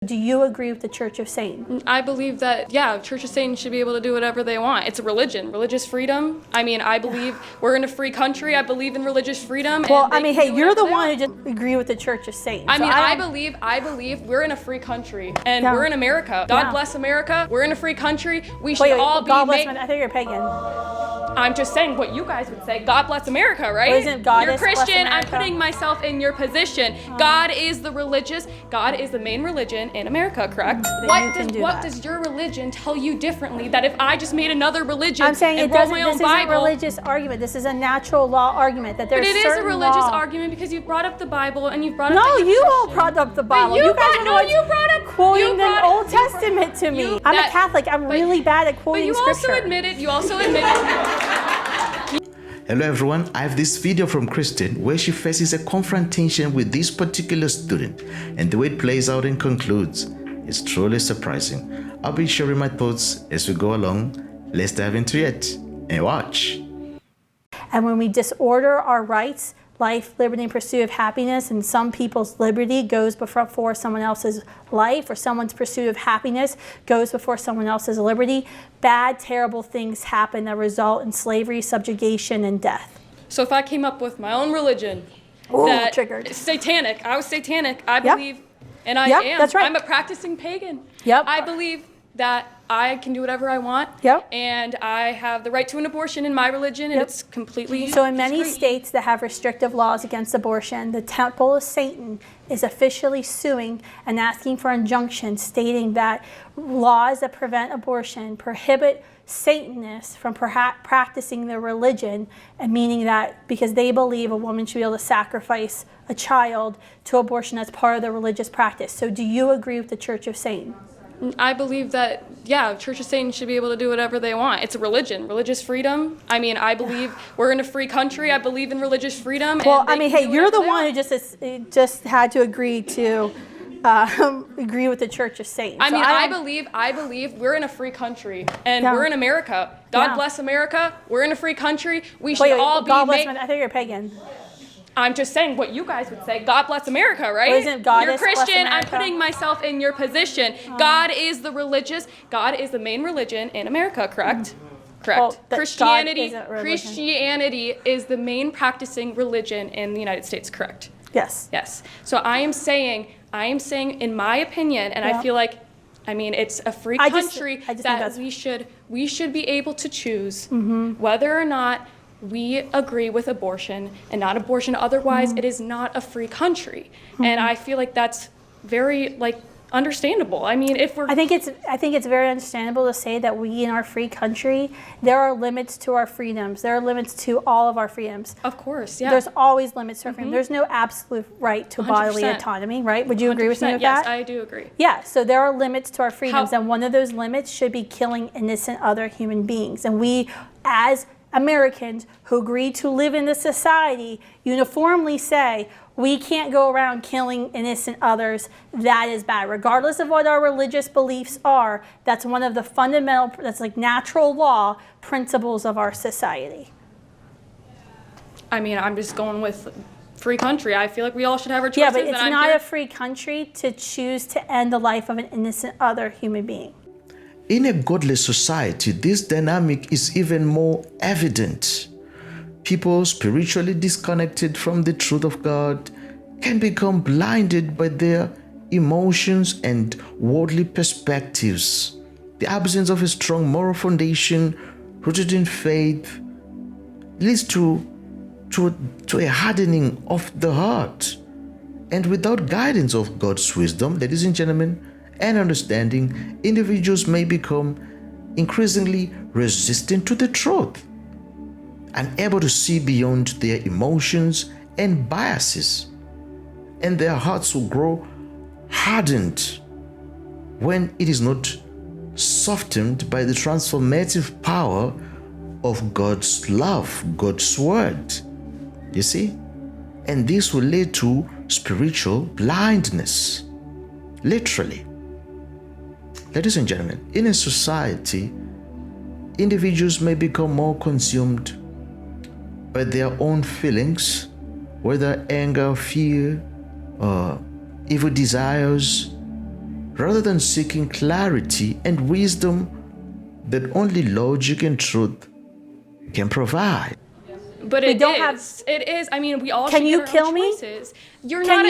Do you agree with the Church of Satan? I believe that, yeah, Church of Satan should be able to do whatever they want. It's a religion, religious freedom. I mean, I believe we're in a free country. I believe in religious freedom. Well, I mean, hey, you're the one who just agree with the Church of Satan. I so mean, I believe we're in a free country, and Yeah. we're in America. God Yeah. bless America. We're in a free country. We should Wait, all be. God bless, I thought you were pagan. I'm just saying what you guys would say. God bless America, right? Well, isn't God You're bless Christian. I'm America? putting myself in your position. God is the main religion in America, correct? What does your religion tell you differently? That if I just made another religion I'm saying and it wrote doesn't. my This own isn't a Bible, religious argument. This is a natural law argument that there's but it is a certain religious law. argument because you brought up the Bible and you brought up. No, that you you're all Christian. brought up the Bible. But You guys are the ones you brought up quoting the Old you brought- Testament to me. you- I'm a that- Catholic. I'm but- really bad at But quoting you scripture. also admitted. Hello everyone, I have this video from Kristan where she faces a confrontation with this particular student, and the way it plays out and concludes is truly surprising. I'll be sharing my thoughts as we go along. Let's dive into it and watch. And when we disorder our rights, life, liberty, and pursuit of happiness, and some people's liberty goes before someone else's life, or someone's pursuit of happiness goes before someone else's liberty, bad, terrible things happen that result in slavery, subjugation, and death. So if I came up with my own religion, Ooh, that triggered. satanic, I was satanic. I Yep. believe, and I Yep, am. that's right. I'm a practicing pagan. Yep. I believe that I can do whatever I want. Yep. And I have the right to an abortion in my religion, and Yep. it's completely. So in many discreet. states that have restrictive laws against abortion, the Temple of Satan is officially suing and asking for injunctions stating that laws that prevent abortion prohibit Satanists from practicing their religion, and meaning that because they believe a woman should be able to sacrifice a child to abortion as part of the religious practice. So do you agree with the Church of Satan? I believe that, yeah, Church of Satan should be able to do whatever they want. It's a religion, religious freedom. I mean, I believe we're in a free country. I believe in religious freedom. Well, and I mean, they can hey, do you're the whatever they one who want. just had to agree to agree with the Church of Satan. I So mean, I believe we're in a free country, and Yeah. we're in America. God Yeah. bless America. We're in a free country. We should Wait, all be. God bless. I thought you were pagan. I'm just saying what you guys would say. God bless America, right? Well, isn't God You're bless Christian. I'm America? putting myself in your position. God is the main religion in America, correct? Correct. Well, that Christianity. God isn't a religion. Christianity is the main practicing religion in the United States, correct? Yes. Yes. So I am saying, in my opinion, and Yeah. I feel like, I mean, it's a free I just country think that that's- we should be able to choose Mm-hmm. whether or not we agree with abortion and not abortion. Otherwise, Mm-hmm. it is not a free country. And I feel like that's very understandable. I mean, if we're I think it's very understandable to say that we in our free country, there are limits to our freedoms. There are limits to all of our freedoms. of course, yeah. There's always limits to our freedom. There's no absolute right to bodily 100%. autonomy, right? Would you agree with me with 100%, yes, that? I do agree. Yeah, so there are limits to our freedoms, How- and one of those limits should be killing innocent other human beings. And we, as Americans who agree to live in this society, uniformly say we can't go around killing innocent others. That is bad. Regardless of what our religious beliefs are, that's one of the fundamental, that's like natural law principles of our society. I mean, I'm just going with free country. I feel like we all should have our choices. Yeah, but and it's I'm not here- a free country to choose to end the life of an innocent other human being. In a godly society, this dynamic is even more evident. People spiritually disconnected from the truth of God can become blinded by their emotions and worldly perspectives. The absence of a strong moral foundation rooted in faith leads to a hardening of the heart. And without guidance of God's wisdom, ladies and gentlemen, and understanding, individuals may become increasingly resistant to the truth, unable to see beyond their emotions and biases, and their hearts will grow hardened when it is not softened by the transformative power of God's love, God's word. You see? And this will lead to spiritual blindness. Literally. Ladies and gentlemen, in a society, individuals may become more consumed by their own feelings, whether anger, fear, or evil desires, rather than seeking clarity and wisdom that only logic and truth can provide. But it is. I mean, we all should get our own choices. You're not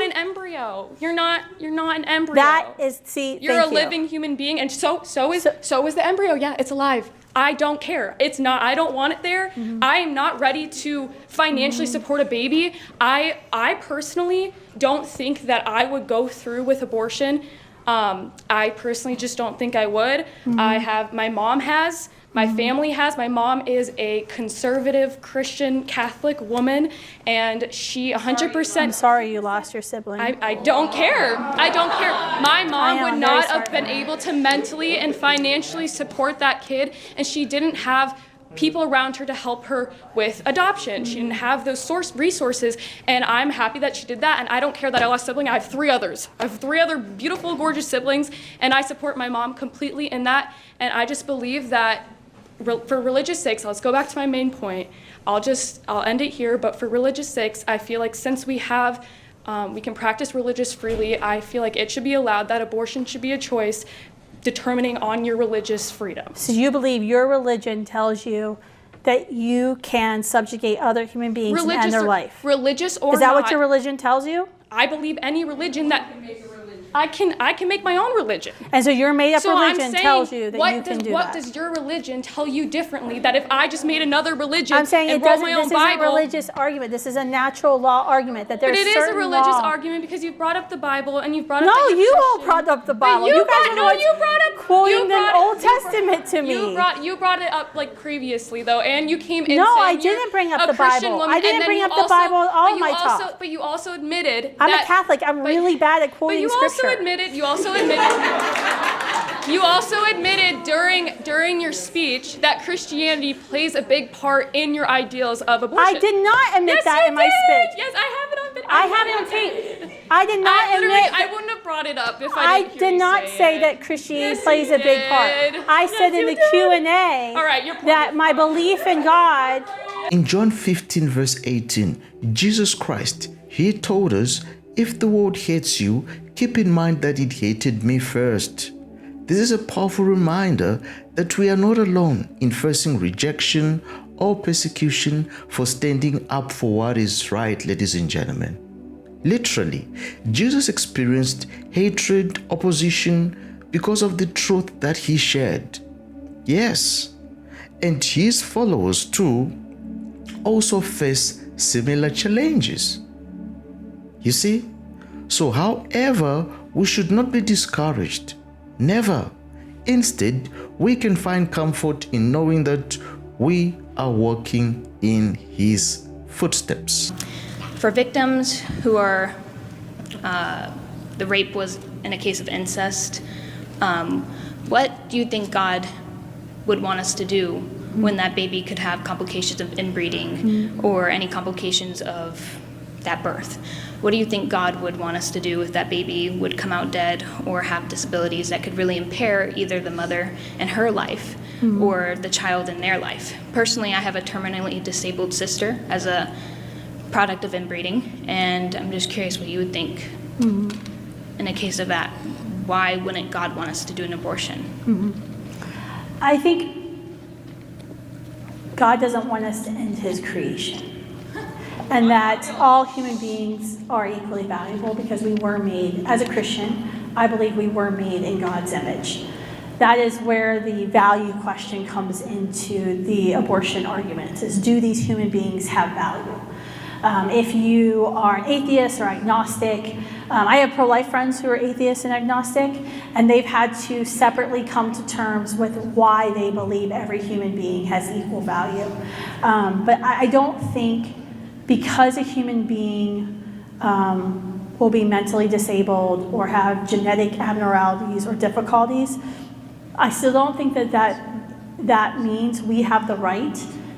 an embryo. You're not an embryo. That is, you're a living human being, and so is the embryo. Yeah, it's alive. I don't care. It's not. I don't want it there. Mm-hmm. I am not ready to financially support a baby. I personally don't think that I would go through with abortion. I personally just don't think I would. Mm-hmm. My mom has. My family has. My mom is a conservative Christian Catholic woman, and she 100%. I'm sorry you lost your sibling. I don't care. I don't care. My mom would not have been able to mentally and financially support that kid, and she didn't have people around her to help her with adoption. She didn't have those resources, and I'm happy that she did that, and I don't care that I lost a sibling. I have 3 others. I have 3 other beautiful, gorgeous siblings, and I support my mom completely in that, and I just believe that for religious sakes, let's go back to my main point. I'll end it here, but for religious sakes, I feel like since we can practice religious freely, I feel like it should be allowed that abortion should be a choice determining on your religious freedom. So you believe your religion tells you that you can subjugate other human beings and end their life? Religious or not. Is that what your religion tells you? I believe any religion that I can make my own religion. And so your made-up religion tells you that you can do that. What does your religion tell you differently? That if I just made another religion I'm saying and it wrote doesn't, my own this Bible, isn't a religious argument. This is a natural law argument. That there's but it is a religious law. argument because you've brought up the Bible and you've brought up. No, that you all brought up the Bible. You guys are the ones quoting the Old Testament to me. You brought it up like previously though, and you came in. No, saying I didn't bring up the Christian Bible. Woman, I didn't bring up the Bible at all in my talk. But you also admitted. I'm a Catholic. I'm really bad at quoting scripture. You also admitted during your speech that Christianity plays a big part in your ideals of abortion. I did not admit that in my speech. Yes, I have it on video. I have it on tape. I did not admit. I wouldn't have brought it up if I didn't hear did you not say that Christianity plays a big part. I said in the Q&A that my belief in God. In John 15 verse 18, Jesus Christ, he told us, if the world hates you, keep in mind that it hated me first. This is a powerful reminder that we are not alone in facing rejection or persecution for standing up for what is right, ladies and gentlemen. Literally, Jesus experienced hatred, opposition because of the truth that he shared. Yes, and his followers too also face similar challenges. You see? So, however, we should not be discouraged. Never. Instead, we can find comfort in knowing that we are walking in his footsteps. For victims who are, the rape was in a case of incest, what do you think God would want us to do when that baby could have complications of inbreeding or any complications of that birth? What do you think God would want us to do if that baby would come out dead or have disabilities that could really impair either the mother and her life or the child in their life? Personally, I have a terminally disabled sister as a product of inbreeding, and I'm just curious what you would think in a case of that. Why wouldn't God want us to do an abortion? I think God doesn't want us to end his creation. And that all human beings are equally valuable because we were made, as a Christian, I believe we were made in God's image. That is where the value question comes into the abortion argument, is do these human beings have value? If you are an atheist or agnostic, I have pro-life friends who are atheists and agnostic, and they've had to separately come to terms with why they believe every human being has equal value. But I don't think because a human being will be mentally disabled or have genetic abnormalities or difficulties, I still don't think that means we have the right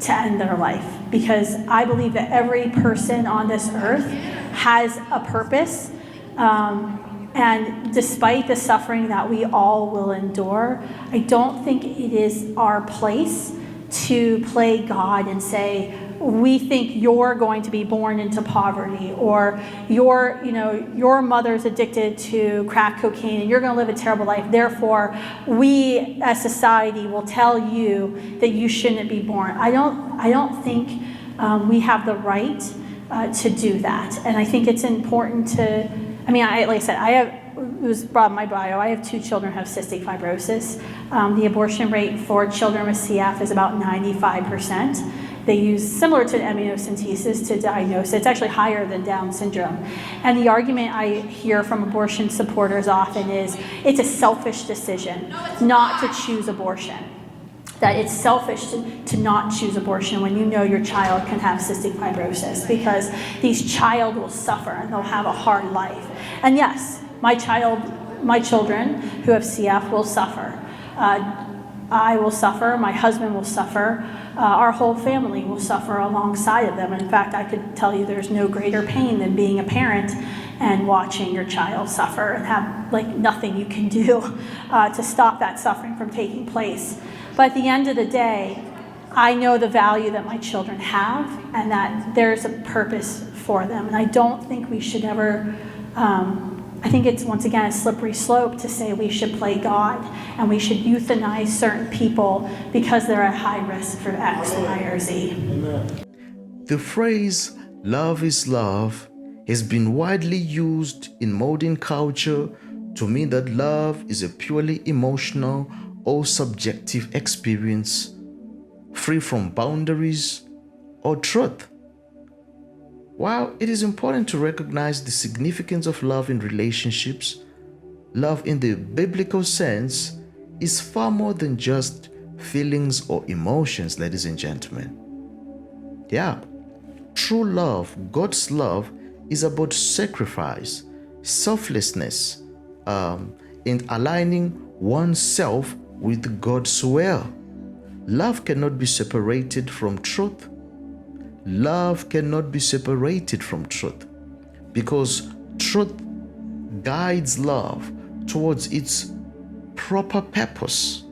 to end their life, because I believe that every person on this earth has a purpose, and despite the suffering that we all will endure, I don't think it is our place to play God and say, we think you're going to be born into poverty, or your mother's addicted to crack cocaine and you're going to live a terrible life. Therefore, we as society will tell you that you shouldn't be born. I don't think we have the right to do that. And I think it's important to, like I said, it was brought in my bio, I have 2 children who have cystic fibrosis. The abortion rate for children with CF is about 95%. They use similar to amniocentesis to diagnose it. It's actually higher than Down syndrome. And the argument I hear from abortion supporters often is it's a selfish decision not to choose abortion. That it's selfish to not choose abortion when you know your child can have cystic fibrosis, because these child will suffer and they'll have a hard life. And yes, my children who have CF will suffer. I will suffer, my husband will suffer, our whole family will suffer alongside of them. In fact, I could tell you there's no greater pain than being a parent and watching your child suffer and have nothing you can do to stop that suffering from taking place. But at the end of the day, I know the value that my children have and that there's a purpose for them. And I don't think we should ever, I think it's once again a slippery slope to say we should play God and we should euthanize certain people because they're at high risk for X, Y, or Z. The phrase "love is love" has been widely used in modern culture to mean that love is a purely emotional or subjective experience, free from boundaries or truth. While it is important to recognize the significance of love in relationships, love in the biblical sense is far more than just feelings or emotions, ladies and gentlemen. Yeah, true love, God's love, is about sacrifice, selflessness, and aligning oneself with God's will. Love cannot be separated from truth. Love cannot be separated from truth, because truth guides love towards its proper purpose.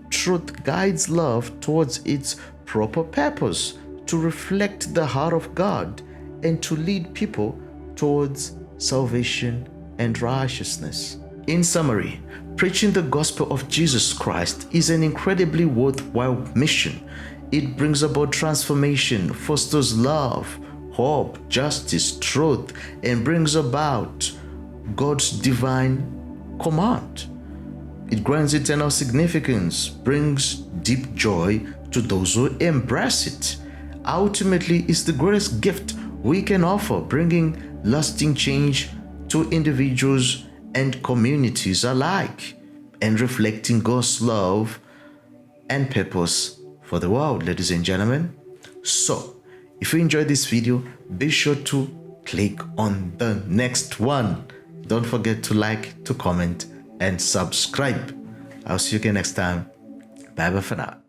Truth guides love towards its proper purpose, to reflect the heart of God and to lead people towards salvation and righteousness. In summary, preaching the gospel of Jesus Christ is an incredibly worthwhile mission. It brings about transformation, fosters love, hope, justice, truth, and brings about God's divine command. It grants eternal significance, brings deep joy to those who embrace it. Ultimately, it's the greatest gift we can offer, bringing lasting change to individuals and communities alike, and reflecting God's love and purpose for the world, ladies and gentlemen. So, if you enjoyed this video, be sure to click on the next one. Don't forget to like, to comment, and subscribe. I'll see you again next time. Bye bye for now.